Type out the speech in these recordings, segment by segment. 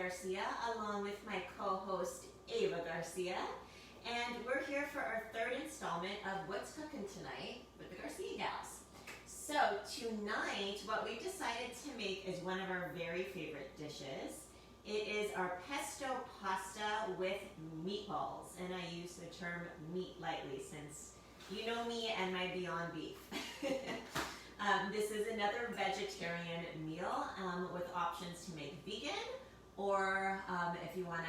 Garcia, along with my co-host Ava Garcia, and we're here for our third installment of What's Cooking Tonight with the Garcia Gals. So tonight, what we've decided to make is one of our very favorite dishes. It is our pesto pasta with meatballs, and I use the term meat lightly since you know me and my Beyond Beef. This is another vegetarian meal with options to make vegan, or if you want to,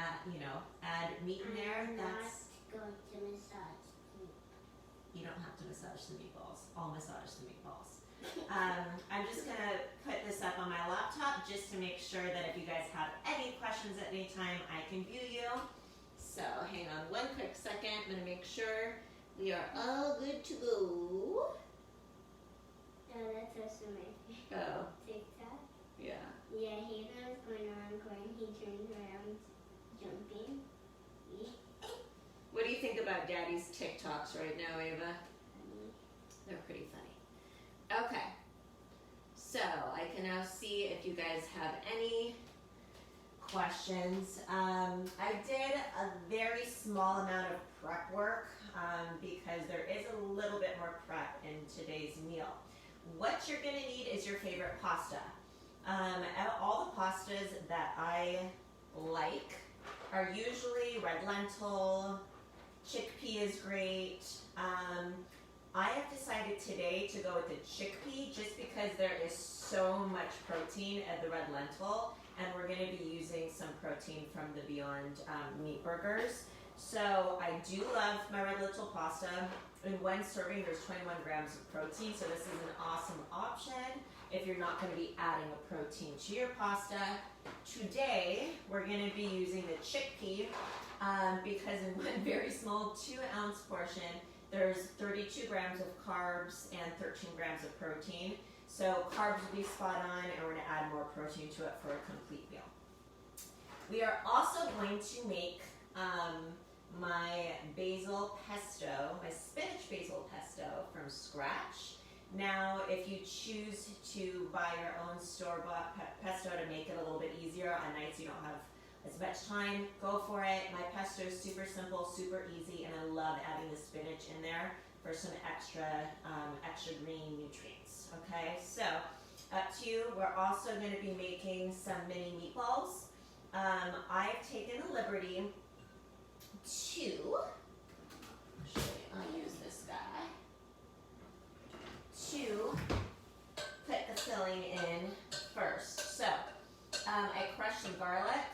add meat in there. That's not going to massage meat. You don't have to massage the meatballs. I'll massage the meatballs. I'm just going to put this up on my laptop just to make sure that if you guys have any questions at any time, I can view you. So hang on one quick second. I'm going to make sure we are all good to go. Oh, that's also my Oh. TikTok. Yeah. Yeah, he was going around going, he turns around jumping. What do you think about Daddy's TikToks right now, Ava? They're pretty funny. Okay, so I can now see if you guys have any questions. I did a very small amount of prep work because there is a little bit more prep in today's meal. What you're going to need is your favorite pasta. All the pastas that I like are usually red lentil, chickpea is great. I have decided today to go with the chickpea just because there is so much protein at the red lentil, and we're going to be using some protein from the Beyond Meat Burgers. So I do love my red lentil pasta. In one serving, there's 21 grams of protein, so this is an awesome option if you're not going to be adding a protein to your pasta. Today, we're going to be using the chickpea because in one very small 2-ounce portion, there's 32 grams of carbs and 13 grams of protein. So carbs will be spot on, and we're going to add more protein to it for a complete meal. We are also going to make my basil pesto, my spinach basil pesto from scratch. Now, if you choose to buy your own store-bought pesto to make it a little bit easier on nights you don't have as much time, go for it. My pesto is super simple, super easy, and I love adding the spinach in there for some extra green nutrients. Okay, so up to you. We're also going to be making some mini meatballs. I've taken the liberty to, I'll use this guy, to put the filling in first. So I crushed some garlic.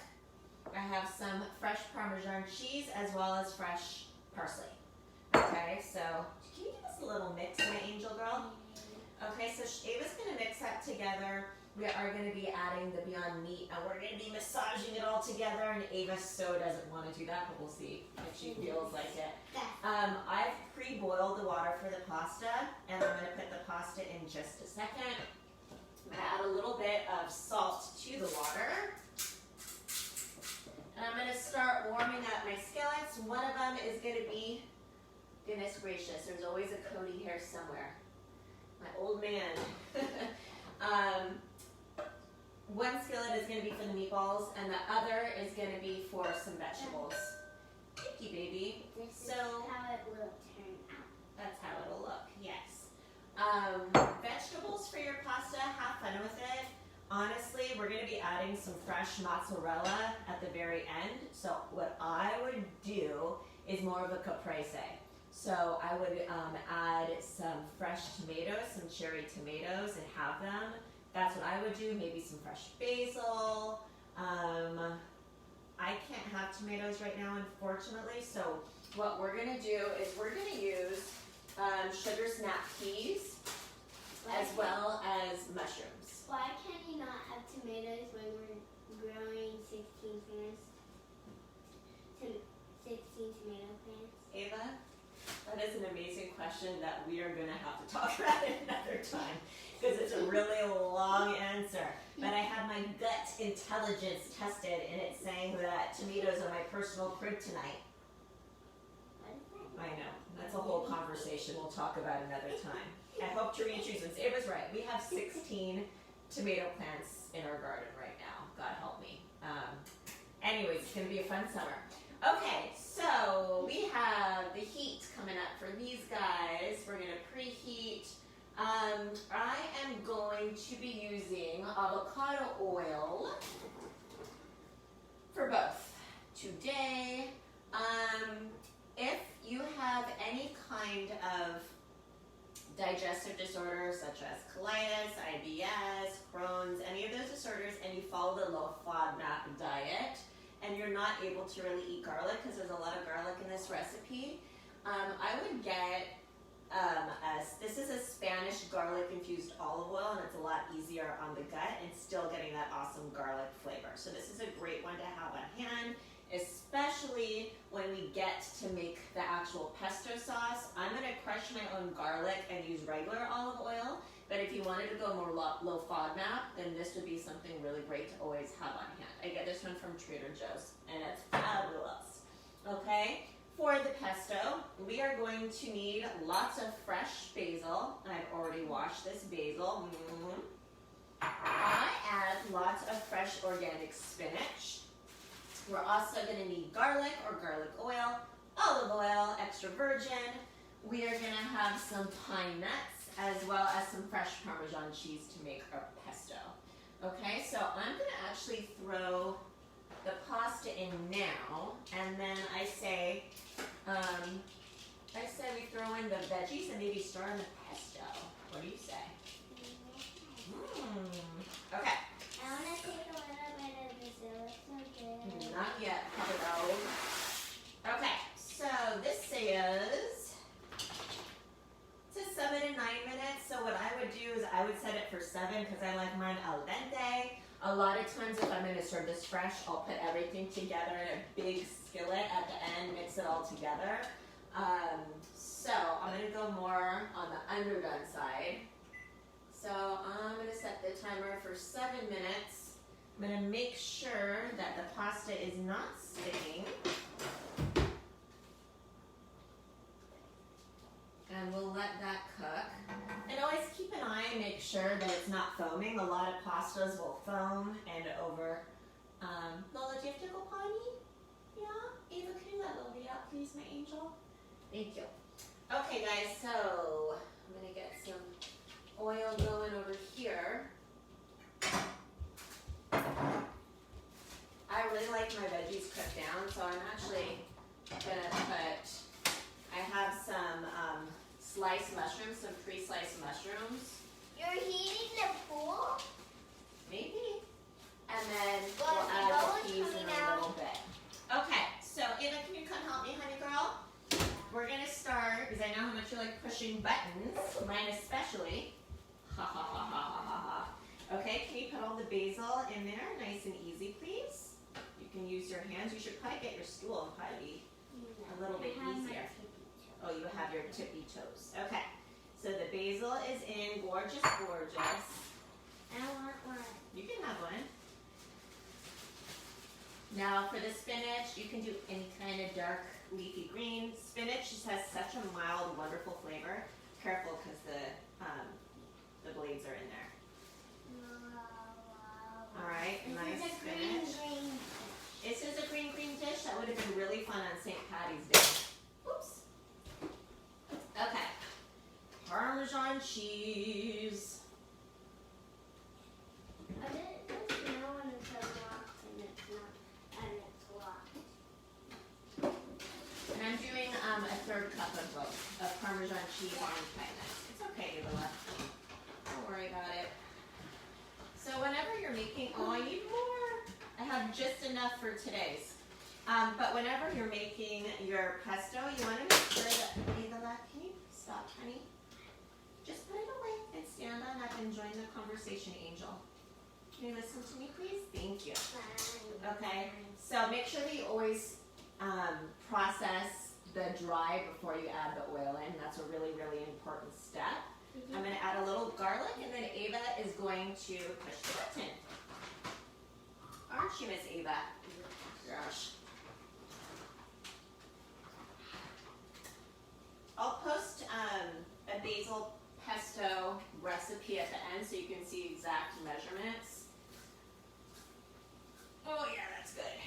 I have some fresh Parmesan cheese as well as fresh parsley. Okay, so can you give us a little mix, my angel girl? Okay, so Ava's going to mix that together. We are going to be adding the Beyond Meat, and we're going to be massaging it all together, and Ava so doesn't want to do that, but we'll see if she feels like it. I've pre-boiled the water for the pasta, and I'm going to put the pasta in just a second. I'm going to add a little bit of salt to the water. And I'm going to start warming up my skillets. One of them is going to be, goodness gracious, there's always a Cody here somewhere. My old man. One skillet is going to be for the meatballs, and the other is going to be for some vegetables. Thank you, baby. This is how it will turn out. That's how it'll look, yes. Vegetables for your pasta, have fun with it. Honestly, we're going to be adding some fresh mozzarella at the very end. So what I would do is more of a caprese. So I would add some fresh tomatoes, some cherry tomatoes, and have them. That's what I would do. Maybe some fresh basil. I can't have tomatoes right now, unfortunately. So what we're going to do is we're going to use sugar snap peas as well as mushrooms. Why can you not have tomatoes when we're growing 16 plants? 16 tomato plants? Ava, that is an amazing question that we are going to have to talk about another time because it's a really long answer. But I have my gut intelligence tested, and it's saying that tomatoes are my personal kryptonite. I know. That's a whole conversation we'll talk about another time. I hope to reach you since Ava's right. We have 16 tomato plants in our garden right now. God help me. Anyways, it's gonna be a fun summer. Okay, so we have the heat coming up for these guys. We're gonna preheat. I am going to be using avocado oil for both today. If you have any kind of digestive disorders such as colitis, IBS, Crohn's, any of those disorders, and you follow the low FODMAP diet, and you're not able to really eat garlic because there's a lot of garlic in this recipe, I would get this is a Spanish garlic infused olive oil, and it's a lot easier on the gut and still getting that awesome garlic flavor. So this is a great one to have on hand, especially when we get to make the actual pesto sauce. I'm gonna crush my own garlic and use regular olive oil, but if you wanted to go more low FODMAP, then this would be something really great to always have on hand. I get this one from Trader Joe's, and it's fabulous. Okay, for the pesto, we are going to need lots of fresh basil. I've already washed this basil. I add lots of fresh organic spinach. We're also going to need garlic or garlic oil, olive oil, extra virgin. We are going to have some pine nuts as well as some fresh Parmesan cheese to make our pesto. Okay, so I'm going to actually throw the pasta in now, and then I say we throw in the veggies and maybe stir in the pesto. What do you say? Okay. I want to take a little bit of this. It looks so good. Not yet, probably. Okay, so this says 7 to 9 minutes. So what I would do is I would set it for 7 because I like mine al dente. A lot of times if I'm going to serve this fresh, I'll put everything together in a big skillet at the end, mix it all together. So I'm going to go more on the underdone side. So I'm going to set the timer for 7 minutes. I'm going to make sure that the pasta is not sticking. And we'll let that cook. And always keep an eye and make sure that it's not foaming. A lot of pastas will foam and over. Lola, do you have to go potty? Yeah? Ava, can you let Lola out, please, my angel? Thank you. Okay, guys, so I'm going to get some oil going over here. I really like my veggies cooked down, so I'm actually going to put, I have some sliced mushrooms, some pre-sliced mushrooms. You're heating the pool? Maybe. And then we'll add the peas in a little bit. Okay, so Ava, can you come help me, honey girl? We're going to start, because I know how much you like pushing buttons, mine especially. Ha ha ha ha ha ha ha. Okay, can you put all the basil in there, nice and easy, please? You can use your hands. You should probably get your stool and probably be a little bit easier. Oh, you have your tippy toes. Okay, so the basil is in, gorgeous, gorgeous. I want one. You can have one. Now for the spinach, you can do any kind of dark leafy green. Spinach just has such a mild, wonderful flavor. Careful because the blades are in there. All right, nice spinach. This is a green dish. That would have been really fun on St. Patty's Day. Oops. Okay. Parmesan cheese. I didn't know when it's locked and it's not, and it's locked. And I'm doing a third cup of both, of Parmesan cheese and pine nuts. It's okay, Ava. Don't worry about it. So whenever you're making, oh, I need more. I have just enough for today's. But whenever you're making your pesto, you want to make sure that, Ava, can you stop, honey? Just put it away and stand on up and join the conversation, Angel. Can you listen to me, please? Thank you. Okay, so make sure that you always process the dry before you add the oil in. That's a really, really important step. I'm going to add a little garlic, and then Ava is going to push the button. Aren't you, Miss Ava? Gosh. I'll post a basil pesto recipe at the end so you can see exact measurements. Oh yeah, that's good.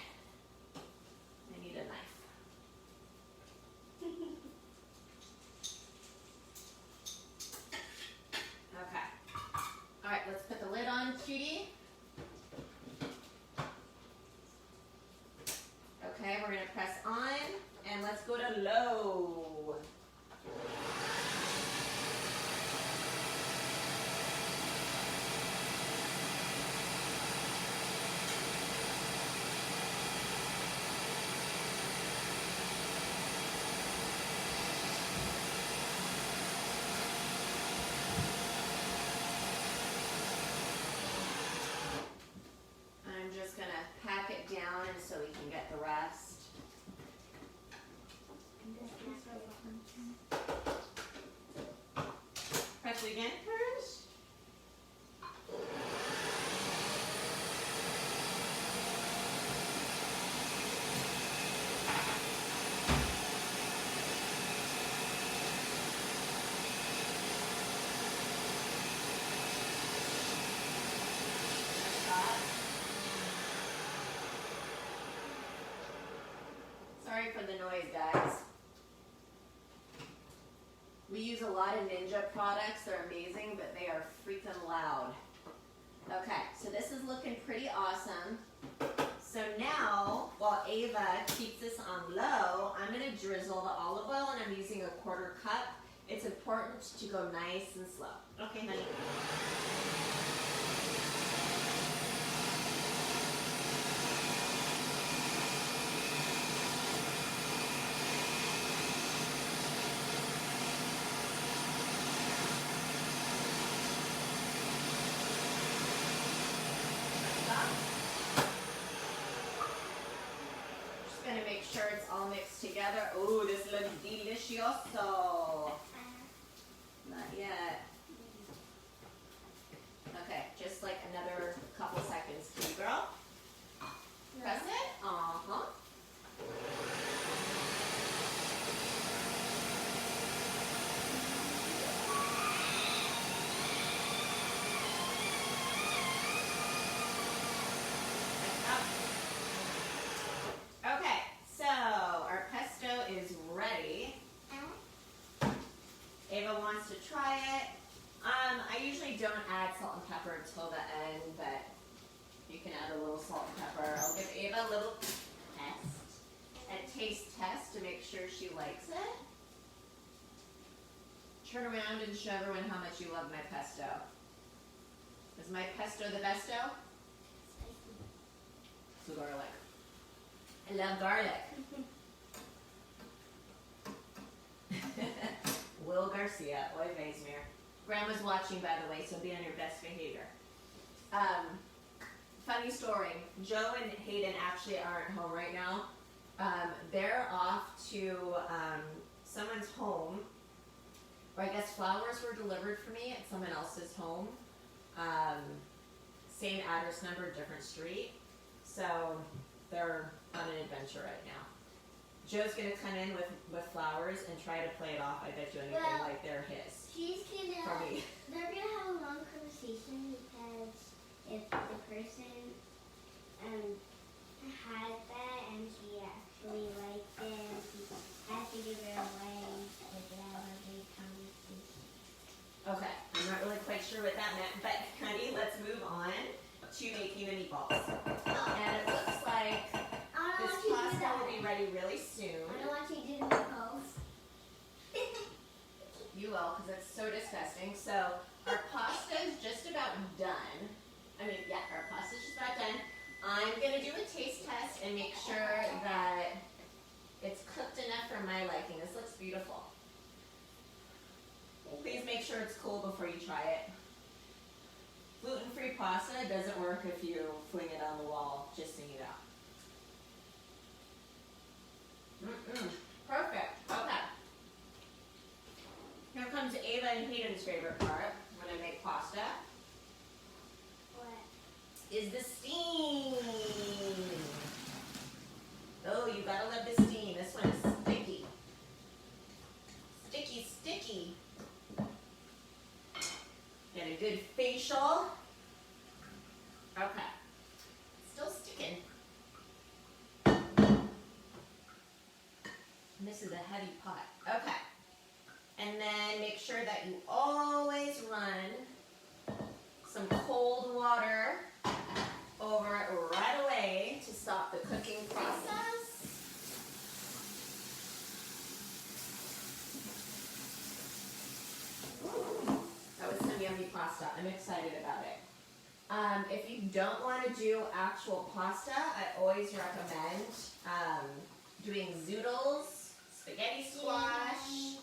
sorry for the noise, guys. We use a lot of Ninja products. They're amazing, but they are freaking loud. Okay, so this is looking pretty awesome. So now, while Ava keeps this on low, I'm going to drizzle the olive oil, and I'm using a 1/4 cup. It's important to go nice and slow. Okay, honey. Just going to make sure it's all mixed together. Ooh, this looks delicioso. Not yet. Okay, just like another couple seconds. Can you, girl? Press it. Uh-huh. Okay, so our pesto is ready. Ava wants to try it. I usually don't add salt and pepper until the end, but you can add a little salt and pepper. I'll give Ava a little taste test to make sure she likes it. Turn around and show everyone how much you love my pesto. Is my pesto the besto? So garlic. I love garlic. Will Garcia, oy Vaismere. Grandma's watching, by the way, so be on your best behavior. Funny story. Joe and Hayden actually aren't home right now. They're off to someone's home, or I guess flowers were delivered for me at someone else's home. Same address number, different street. So they're on an adventure right now. Joe's going to come in with flowers and try to play it off. I bet you anything like they're his. They're gonna have a long conversation because if the person had that and she actually liked it, she has to give it away. They could have a big conversation. Okay, I'm not really quite sure what that meant, but honey, let's move on to making the meatballs. And it looks like this pasta will be ready really soon. I don't want you to do the meatballs. You will, because it's so disgusting. So our pasta is just about done. Our pasta is just about done. I'm going to do a taste test and make sure that it's cooked enough for my liking. This looks beautiful. Please make sure it's cool before you try it. Gluten-free pasta doesn't work if you fling it on the wall, just so you know. Perfect. Okay. Here comes Ava and Hayden's favorite part when I make pasta. What? Is the steam. Oh, you gotta love the steam. This one is sticky. Sticky, sticky. Get a good facial. Okay. Still sticking. And this is a heavy pot. Okay. And then make sure that you always run some cold water over it right away to stop the cooking process. That was some yummy pasta. I'm excited about it. If you don't want to do actual pasta, I always recommend doing zoodles, spaghetti squash.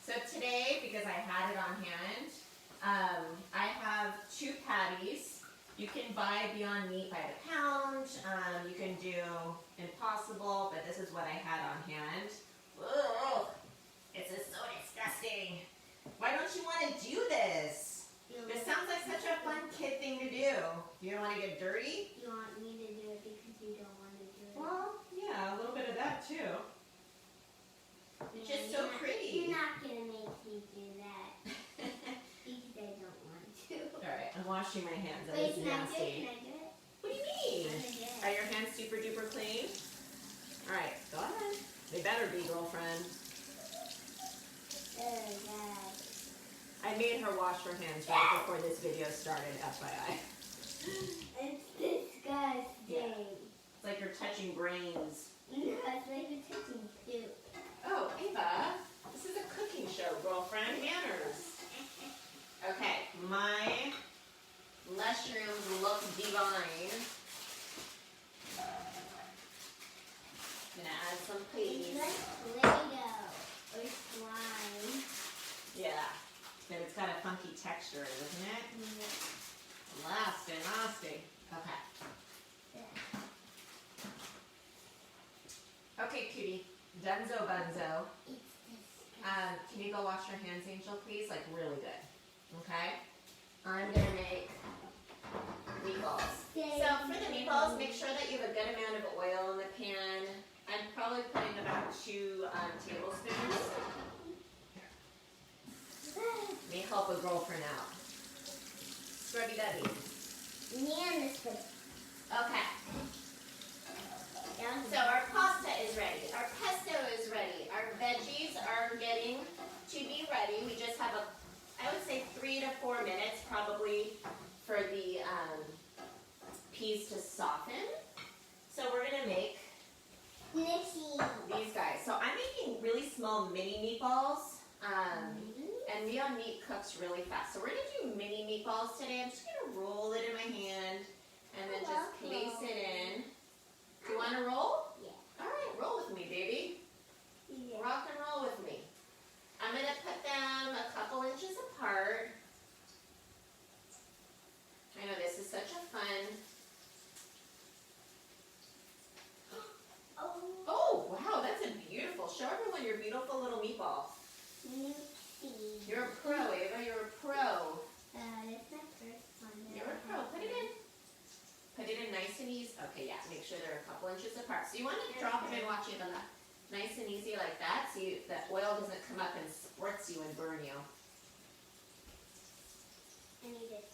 So today, because I had it on hand, I have 2 patties. You can buy Beyond Meat by the pound. You can do Impossible, but this is what I had on hand. Ugh, it's just so disgusting. Why don't you want to do this? This sounds like such a fun kid thing to do. You don't want to get dirty? You want me to do it because you don't want to do it? Well, yeah, a little bit of that too. It's just so pretty. You're not going to make me do that because I don't want to. Alright, I'm washing my hands. That Wait, is can I do it? nasty. Can I do it? What do you mean? I'm going to do it. Are your hands super duper clean? All right, go ahead. They better be, girlfriend. Oh, God. I made her wash her hands right before this video started, FYI. It's disgusting. It's like you're touching brains. No, it's like you're touching poop. Oh, Ava, this is a cooking show, girlfriend. Manners. Okay, my mushrooms look divine. Gonna add some It's peas. like Play-Doh or slime. Yeah, but it's got a funky texture, doesn't it? Nasty, nasty. Okay. Okay, cutie. Dunzo bunzo. It's disgusting. Can you go wash your hands, Angel, please? Like, really good. Okay? I'm gonna make meatballs. So for the meatballs, make sure that you have a good amount of oil in the pan. I'm probably putting about 2 tablespoons. Let me help a girlfriend out. Scrubby Dubby. Man, this was Okay. down. So our pasta is ready. Our pesto is ready. Our veggies are getting to be ready. We just have I would say 3 to 4 minutes probably for the peas to soften. So we're gonna make these guys. So I'm making really small mini meatballs. And Beyond Meat cooks really fast. So we're gonna do mini meatballs today. I'm just gonna roll it in my hand and then just place it in. Do you wanna roll? Yeah. Alright, roll with me, baby. Yeah. Rock and roll with me. I'm gonna put them a couple inches apart. I know this is such a fun. Oh, wow, that's a beautiful. Show everyone your beautiful little meatball. You're a pro, Ava. You're a pro. It's my first one. You're a pro. Put it in. Put it in nice and easy. Okay, yeah. Make sure they're a couple inches apart. So you want to drop them and watch it nice and easy like that, so the oil doesn't come up and spritz you and burn you. I need it.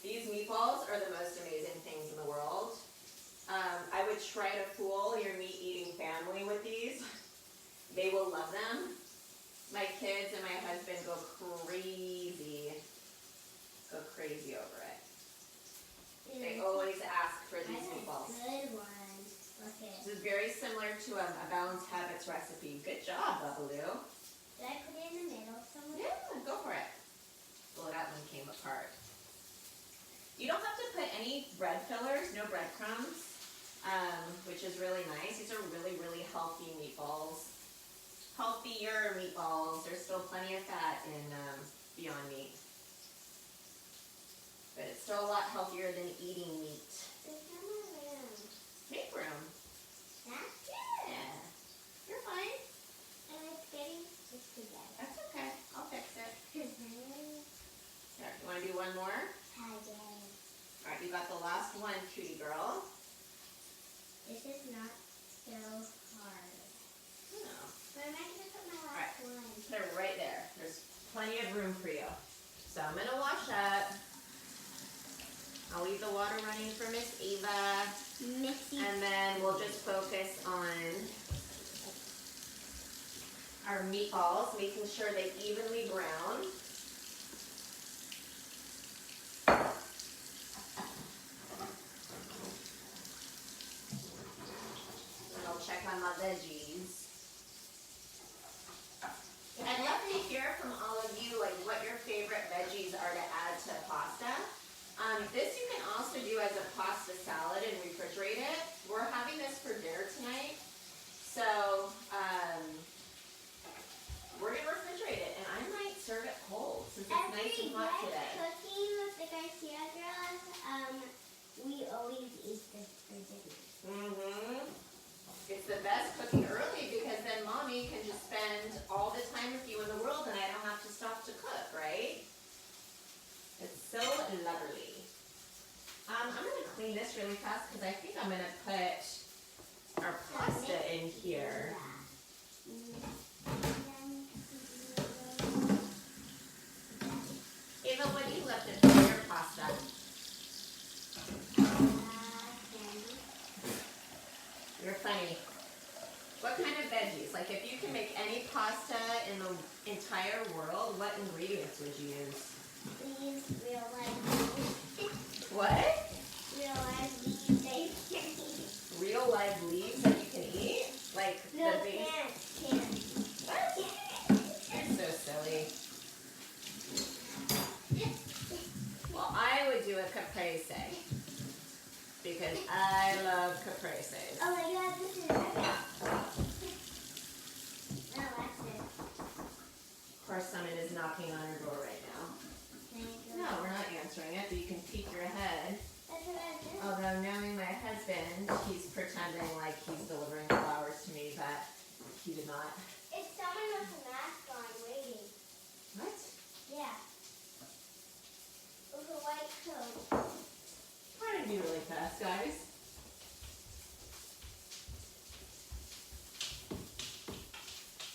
These meatballs are the most amazing things in the world. I would try to fool your meat-eating family with these. They will love them. My kids and my husband go crazy over it. They always ask for these meatballs. Good one. Okay. This is very similar to a Balanced Habits recipe. Good job, Babaloo. Did I put it in the middle somewhere? Yeah, go for it. Well, that one came apart. You don't have to put any bread fillers, no breadcrumbs, which is really nice. These are really, really healthy meatballs. Healthier meatballs. There's still plenty of fat in Beyond Meat. But it's still a lot healthier than eating meat. There's no more room. Make room. That's Yeah. You're fine. And it's getting it together. That's okay. I'll fix it. Again. Here, you want to do one more? All right, you got the last one, cutie girl. This is not so hard. No. Where am I going to put my Alright. last one? Put it right there. There's plenty of room for you. So I'm going to wash up. I'll leave the water running for Miss Ava. Missy. And then we'll just focus on our meatballs, making sure they evenly brown. And I'll check on my veggies. I'd love to hear from all of you, like, what your favorite veggies are to add to pasta. This you can also do as a pasta salad and refrigerate it. We're having this for dinner tonight, so we're going to refrigerate it, and I might serve it cold since it's nice and hot today. Cooking with the Garcia girls, we always eat this for dinner. It's the best cooking early because then mommy can just spend all the time with you in the world and I don't have to stop to cook, right? It's so lovely. I'm going to clean this really fast because I think I'm going to put our pasta in here. Ava, what do you left in for your pasta? pasta in the entire world, what ingredients would you use? We use real life leaves. What? Real life leaves that you can eat. Real live leaves that you can eat? Like No, the base? can't. What? You're so silly. Well, I would do a caprese because I love capreses. Oh my god, this is no, that's it. Of course, someone is knocking on our door right now. Can I go? No, we're not answering it, but you can peek your head. That's what I did. Although knowing my husband, he's pretending like he's delivering flowers to me, but he did not. It's someone with a mask on waiting. What? Yeah. With a white coat. Trying to be really fast, guys.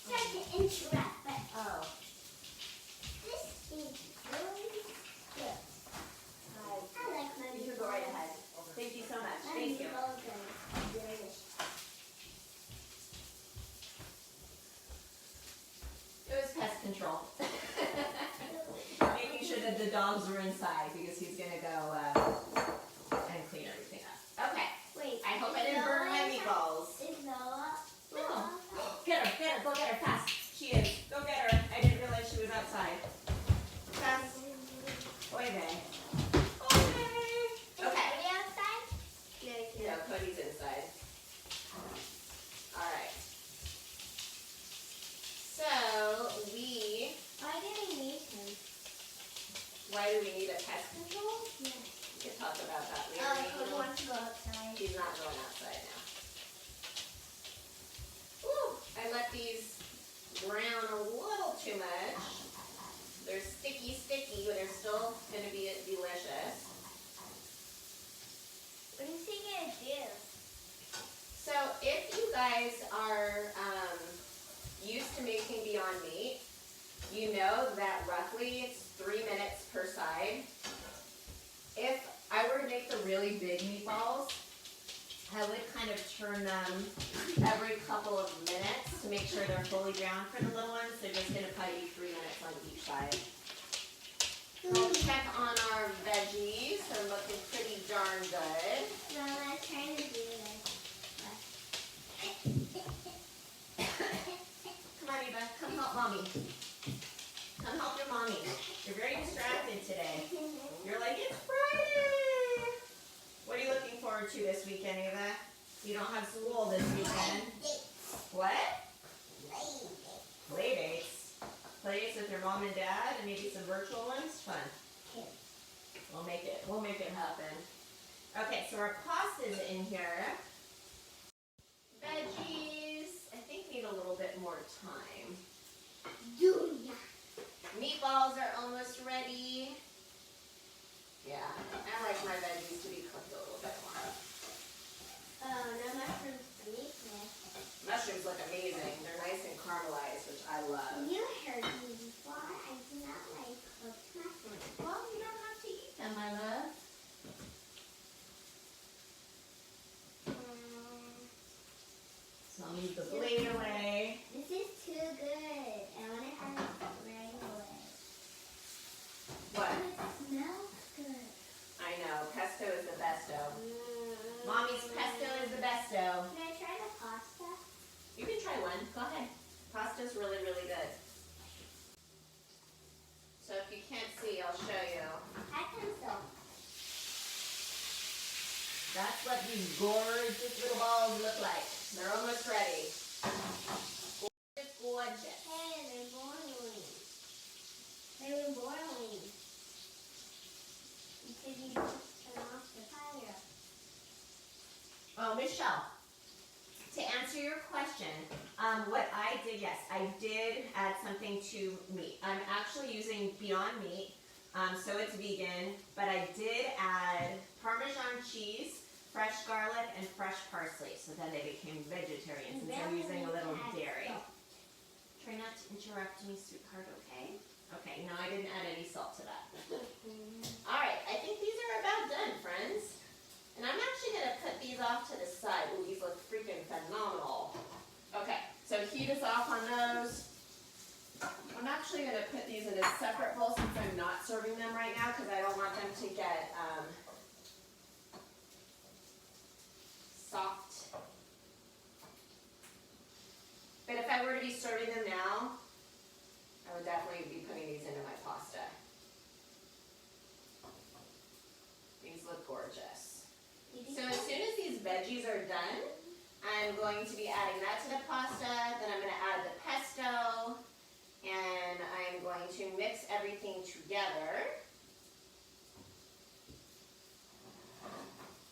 Sorry to interrupt, but Oh. this is really good. I like my You can go right ahead. Thank you so much. Thank you. It was pest control. Making sure that the dogs were inside because he's going to go and clean everything up. Okay. Wait. I hope I didn't burn my meatballs. Is Noah? No. Get her, go get her, fast. She is. Go get her. I didn't realize she was outside. Fast. Oy vey. Okay. Are you outside? No, Cody's inside. Alright. So, Why do we need him? why do we need a pest control? Yes. We can talk about that later. Cody wants to go outside. He's not going outside now. Woo! I let these brown a little too much. They're sticky, but they're still going to be delicious. What is he gonna do? So if you guys are used to making Beyond Meat, you know that roughly it's 3 minutes per side. If I were to make the really big meatballs, I would kind of turn them every couple of minutes to make sure they're fully brown. For the little ones, they're just going to probably be 3 minutes on each side. We'll check on our veggies. They're looking pretty darn good. No, I'm trying to do this. Come on, Eva. Come help mommy. Come help your mommy. You're very distracted today. You're like, it's Friday. What are you looking forward to this weekend, Eva? You don't have school this weekend. What? Play dates. Play dates with your mom and dad and maybe some virtual ones? Fun. We'll make it happen. Okay, so our pasta's in here. Veggies, I think need a little bit more time. Meatballs are almost ready. Yeah, I like my veggies to be cooked a little bit more. Oh, no mushrooms for me today. Mushrooms look amazing. They're nice and caramelized, which I love. You heard me before. I do not like cooked mushrooms. Well, you don't have to eat them, my love. So I'll move the blade away. This is too good. I want to have it right away. What? It smells good. I know, pesto is the besto. Mommy's pesto is the besto. Can I try the pasta? You can try one. Go ahead. Pasta's really, really good. So if you can't see, I'll show you. I can so. That's what these gorgeous little balls look like. They're almost ready. Gorgeous, gorgeous. Hey, they're boiling. They were boiling. You said you turn off the fire. Oh, Michelle, to answer your question, what I did, yes, I did add something to meat. I'm actually using Beyond Meat, so it's vegan, but I did add Parmesan cheese, fresh garlic, and fresh parsley, so then they became vegetarian since I'm using a little dairy. Try not to interrupt me, sweetheart, okay? Okay, no, I didn't add any salt to that. All right, I think these are about done, friends. And I'm actually going to put these off to the side. Ooh, these look freaking phenomenal. Okay, so heat is off on those. actually going to put these in a separate bowl since I'm not serving them right now because I don't want them to get soft. But if I were to be serving them now, I would definitely be putting these into my pasta. These look gorgeous. So as soon as these veggies are done, I'm going to be adding that to the pasta, then I'm going to add the pesto, and I'm going to mix everything together.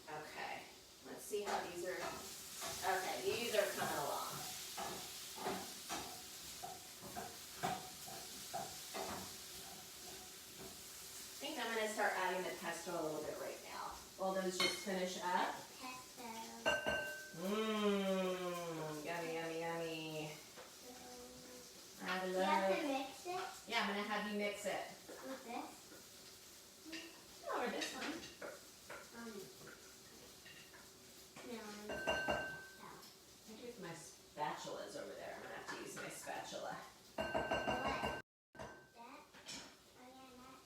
Okay, let's see how these are. Okay, these are coming along. I think I'm going to start adding the pesto a little bit right now. While those just finish up. Pesto. Mmm, yummy, yummy, yummy. I You love have it. to mix it Yeah, I'm going to have you mix it. with this. Or this one. No. I think my spatula's over there. I'm going to have to use my spatula. What? That? Oh yeah, that.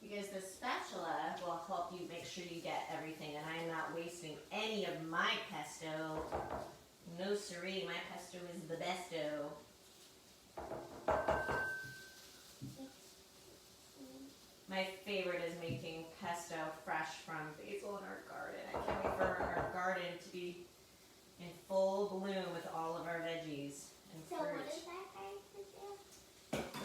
Because the spatula will help you make sure you get everything. And I'm not wasting any of my pesto. No siree, my pesto is the besto. My favorite is making pesto fresh from basil in our garden. I can't wait for our garden to be in full bloom with all of our veggies and So fruit. what is that guy to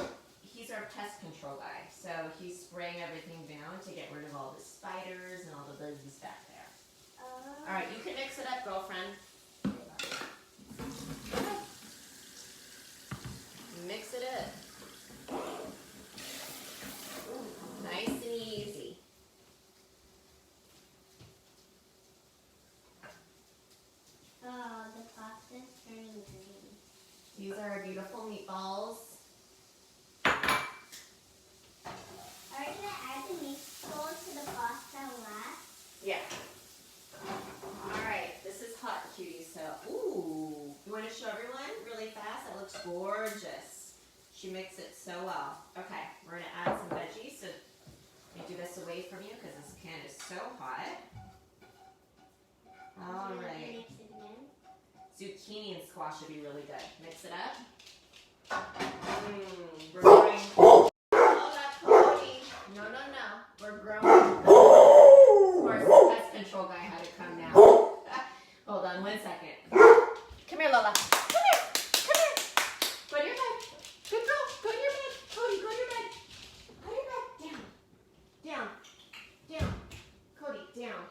do? He's our pest control guy, so he's spraying everything down to get rid of all the spiders and all the bugs back there. Oh. All right, you can mix it up, girlfriend. Mix it up. Ooh, nice and easy. Oh, the pasta's turning green. These are our beautiful meatballs. Are you gonna add the meatballs to the pasta last? Yeah. All right, this is hot, cutie. So, ooh, you want to show everyone really fast? That looks gorgeous. She mixed it so well. Okay, we're gonna add some veggies. So, let me do this away from you because this pan is so hot. All right. Mix it again. Zucchini and squash would be really good. Mix it up. We're growing. Oh, that's Cody. No. We're growing. Of course, the pest control guy had to come now. Hold on 1 second. Come here, Lola. Come here. Go to your bed. Good girl. Go to your bed. Cody, go to your bed. Go to your bed. Down. Cody, down.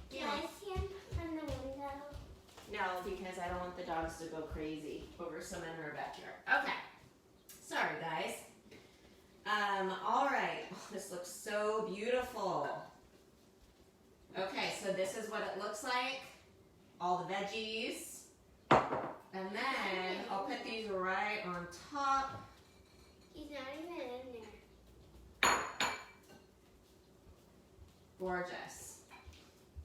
Can I see him from the window? No, because I don't want the dogs to go crazy over some in our backyard. Okay. Sorry, guys. All right. Oh, this looks so beautiful. Okay, so this is what it looks like. All the veggies. And then I'll put these right on top. He's not even in there. Gorgeous.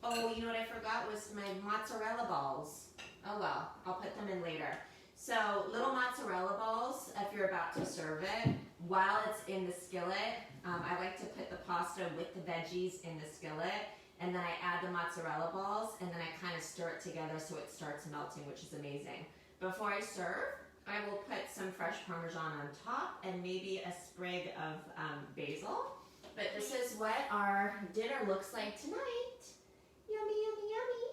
Oh, you know what I forgot was my mozzarella balls. Oh well, I'll put them in later. So little mozzarella balls, if you're about to serve it, while it's in the skillet, I like to put the pasta with the veggies in the skillet, and then I add the mozzarella balls, and then I kind of stir it together so it starts melting, which is amazing. Before I serve, I will put some fresh Parmesan on top and maybe a sprig of basil. But this is what our dinner looks like tonight. Yummy, yummy, yummy.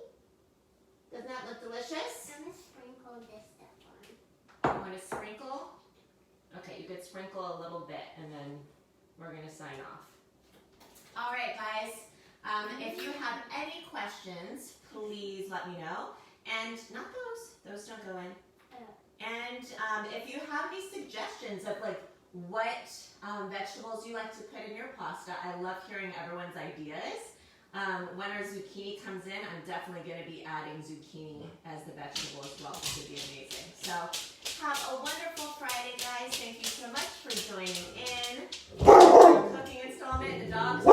Doesn't that look delicious? I'm gonna sprinkle this stuff on. You want to sprinkle? Okay, you could sprinkle a little bit and then we're going to sign off. All right, guys. If you have any questions, please let me know. And not those. Those don't go in. And if you have any suggestions of like what vegetables you like to put in your pasta, I love hearing everyone's ideas. When our zucchini comes in, I'm definitely going to be adding zucchini as the vegetable as well, which would be amazing. So have a wonderful Friday, guys. Thank you so much for joining in. Cooking installment. The dogs